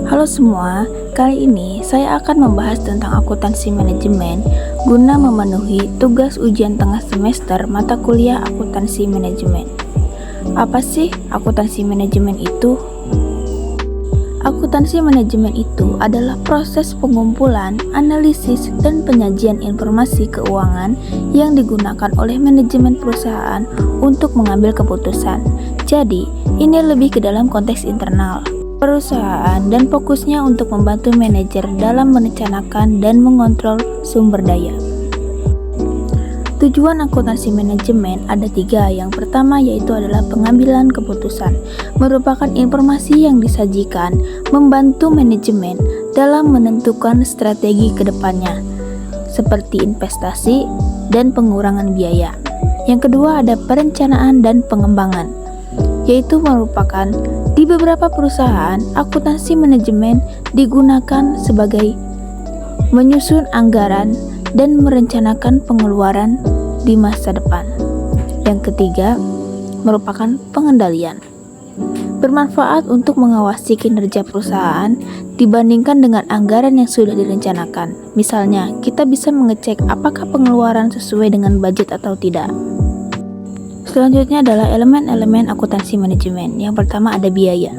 Halo semua, kali ini saya akan membahas tentang akuntansi manajemen guna memenuhi tugas ujian tengah semester mata kuliah akuntansi manajemen. Apa sih akuntansi manajemen itu? Akuntansi manajemen itu adalah proses pengumpulan, analisis, dan penyajian informasi keuangan yang digunakan oleh manajemen perusahaan untuk mengambil keputusan. Jadi, ini lebih ke dalam konteks internal perusahaan dan fokusnya untuk membantu manajer dalam merencanakan dan mengontrol sumber daya. Tujuan akuntansi manajemen ada 3. Yang pertama yaitu adalah pengambilan keputusan, merupakan informasi yang disajikan membantu manajemen dalam menentukan strategi ke depannya, seperti investasi dan pengurangan biaya. Yang kedua ada perencanaan dan pengembangan, yaitu merupakan di beberapa perusahaan akuntansi manajemen digunakan sebagai menyusun anggaran dan merencanakan pengeluaran di masa depan. Yang ketiga merupakan pengendalian, bermanfaat untuk mengawasi kinerja perusahaan dibandingkan dengan anggaran yang sudah direncanakan. Misalnya, kita bisa mengecek apakah pengeluaran sesuai dengan budget atau tidak. Selanjutnya adalah elemen-elemen akuntansi manajemen. Yang pertama ada biaya.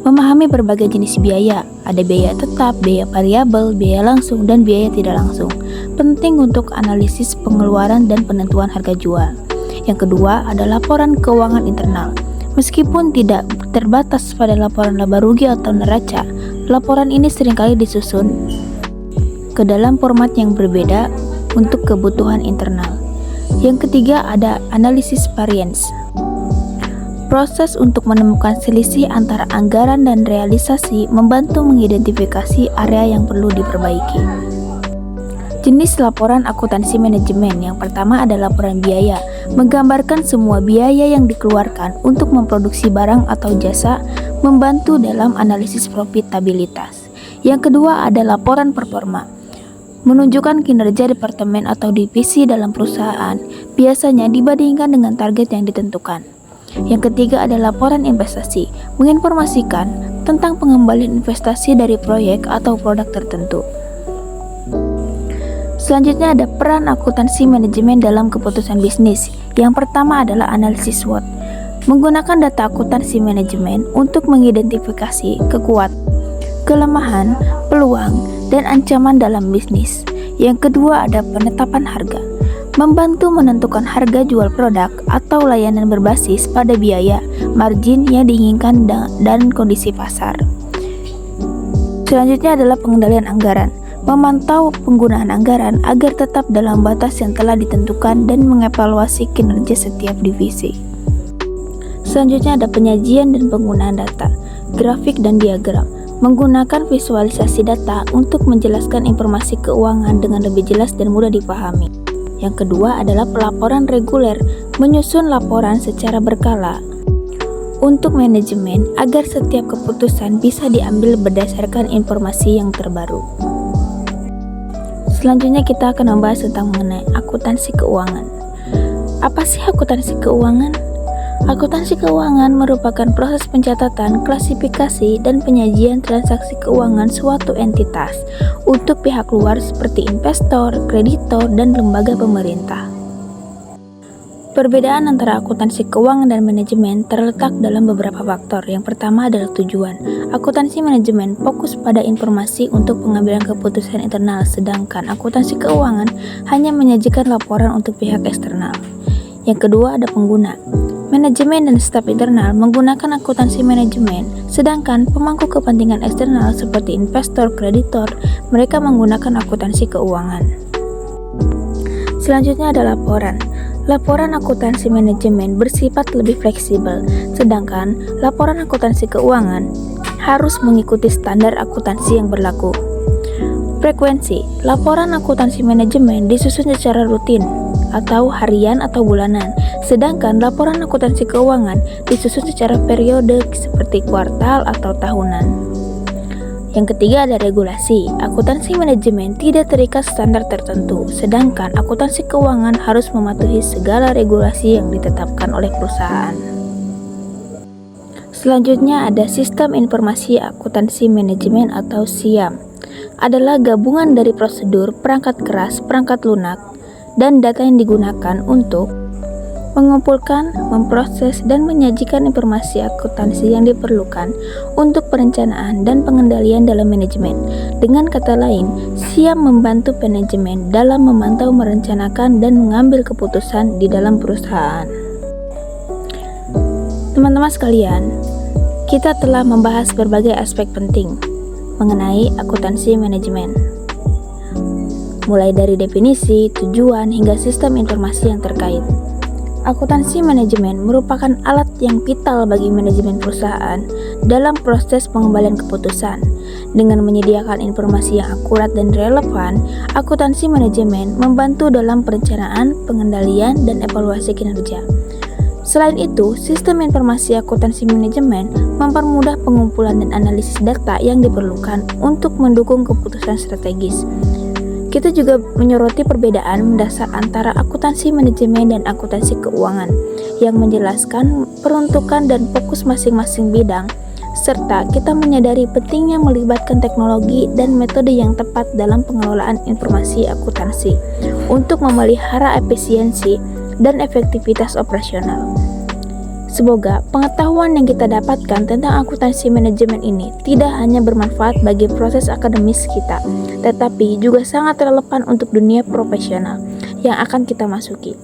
Memahami berbagai jenis biaya. Ada biaya tetap, biaya variabel, biaya langsung, dan biaya tidak langsung. Penting untuk analisis pengeluaran dan penentuan harga jual. Yang kedua ada laporan keuangan internal. Meskipun tidak terbatas pada laporan laba rugi atau neraca, laporan ini seringkali disusun ke dalam format yang berbeda untuk kebutuhan internal. Yang ketiga ada analisis variance. Proses untuk menemukan selisih antara anggaran dan realisasi membantu mengidentifikasi area yang perlu diperbaiki. Jenis laporan akuntansi manajemen. Yang pertama ada laporan biaya, menggambarkan semua biaya yang dikeluarkan untuk memproduksi barang atau jasa, membantu dalam analisis profitabilitas. Yang kedua ada laporan performa, menunjukkan kinerja departemen atau divisi dalam perusahaan, biasanya dibandingkan dengan target yang ditentukan. Yang ketiga ada laporan investasi, menginformasikan tentang pengembalian investasi dari proyek atau produk tertentu. Selanjutnya ada peran akuntansi manajemen dalam keputusan bisnis. Yang pertama adalah analisis SWOT, menggunakan data akuntansi manajemen untuk mengidentifikasi kekuatan, kelemahan, peluang, dan ancaman dalam bisnis. Yang kedua ada penetapan harga, membantu menentukan harga jual produk atau layanan berbasis pada biaya, margin yang diinginkan dan kondisi pasar. Selanjutnya adalah pengendalian anggaran, memantau penggunaan anggaran agar tetap dalam batas yang telah ditentukan dan mengevaluasi kinerja setiap divisi. Selanjutnya ada penyajian dan penggunaan data, grafik dan diagram, menggunakan visualisasi data untuk menjelaskan informasi keuangan dengan lebih jelas dan mudah dipahami. Yang kedua adalah pelaporan reguler, menyusun laporan secara berkala untuk manajemen agar setiap keputusan bisa diambil berdasarkan informasi yang terbaru. Selanjutnya kita akan membahas tentang mengenai akuntansi keuangan. Apa sih akuntansi keuangan? Akuntansi keuangan merupakan proses pencatatan, klasifikasi, dan penyajian transaksi keuangan suatu entitas untuk pihak luar seperti investor, kreditor, dan lembaga pemerintah. Perbedaan antara akuntansi keuangan dan manajemen terletak dalam beberapa faktor. Yang pertama adalah tujuan. Akuntansi manajemen fokus pada informasi untuk pengambilan keputusan internal, sedangkan akuntansi keuangan hanya menyajikan laporan untuk pihak eksternal. Yang kedua ada pengguna. Manajemen dan staf internal menggunakan akuntansi manajemen, sedangkan pemangku kepentingan eksternal seperti investor, kreditor, mereka menggunakan akuntansi keuangan. Selanjutnya ada laporan. Laporan akuntansi manajemen bersifat lebih fleksibel, sedangkan laporan akuntansi keuangan harus mengikuti standar akuntansi yang berlaku. Frekuensi. Laporan akuntansi manajemen disusun secara rutin atau harian atau bulanan, sedangkan laporan akuntansi keuangan disusun secara periode seperti kuartal atau tahunan. Yang ketiga ada regulasi. Akuntansi manajemen tidak terikat standar tertentu, sedangkan akuntansi keuangan harus mematuhi segala regulasi yang ditetapkan oleh perusahaan. Selanjutnya ada Sistem Informasi Akuntansi Manajemen atau SIAM. Adalah gabungan dari prosedur, perangkat keras, perangkat lunak, dan data yang digunakan untuk mengumpulkan, memproses, dan menyajikan informasi akuntansi yang diperlukan untuk perencanaan dan pengendalian dalam manajemen. Dengan kata lain, SIAM membantu manajemen dalam memantau, merencanakan, dan mengambil keputusan di dalam perusahaan. Teman-teman sekalian, kita telah membahas berbagai aspek penting mengenai akuntansi manajemen, mulai dari definisi, tujuan, hingga sistem informasi yang terkait. Akuntansi manajemen merupakan alat yang vital bagi manajemen perusahaan dalam proses pengembalian keputusan. Dengan menyediakan informasi yang akurat dan relevan, akuntansi manajemen membantu dalam perencanaan, pengendalian, dan evaluasi kinerja. Selain itu, sistem informasi akuntansi manajemen mempermudah pengumpulan dan analisis data yang diperlukan untuk mendukung keputusan strategis. Kita juga menyoroti perbedaan mendasar antara akuntansi manajemen dan akuntansi keuangan yang menjelaskan peruntukan dan fokus masing-masing bidang, serta kita menyadari pentingnya melibatkan teknologi dan metode yang tepat dalam pengelolaan informasi akuntansi untuk memelihara efisiensi dan efektivitas operasional. Semoga pengetahuan yang kita dapatkan tentang akuntansi manajemen ini tidak hanya bermanfaat bagi proses akademis kita, tetapi juga sangat relevan untuk dunia profesional yang akan kita masuki.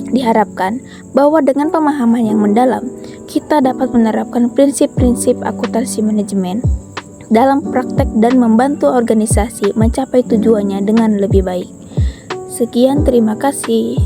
Diharapkan bahwa dengan pemahaman yang mendalam, kita dapat menerapkan prinsip-prinsip akuntansi manajemen dalam praktek dan membantu organisasi mencapai tujuannya dengan lebih baik. Sekian, terima kasih.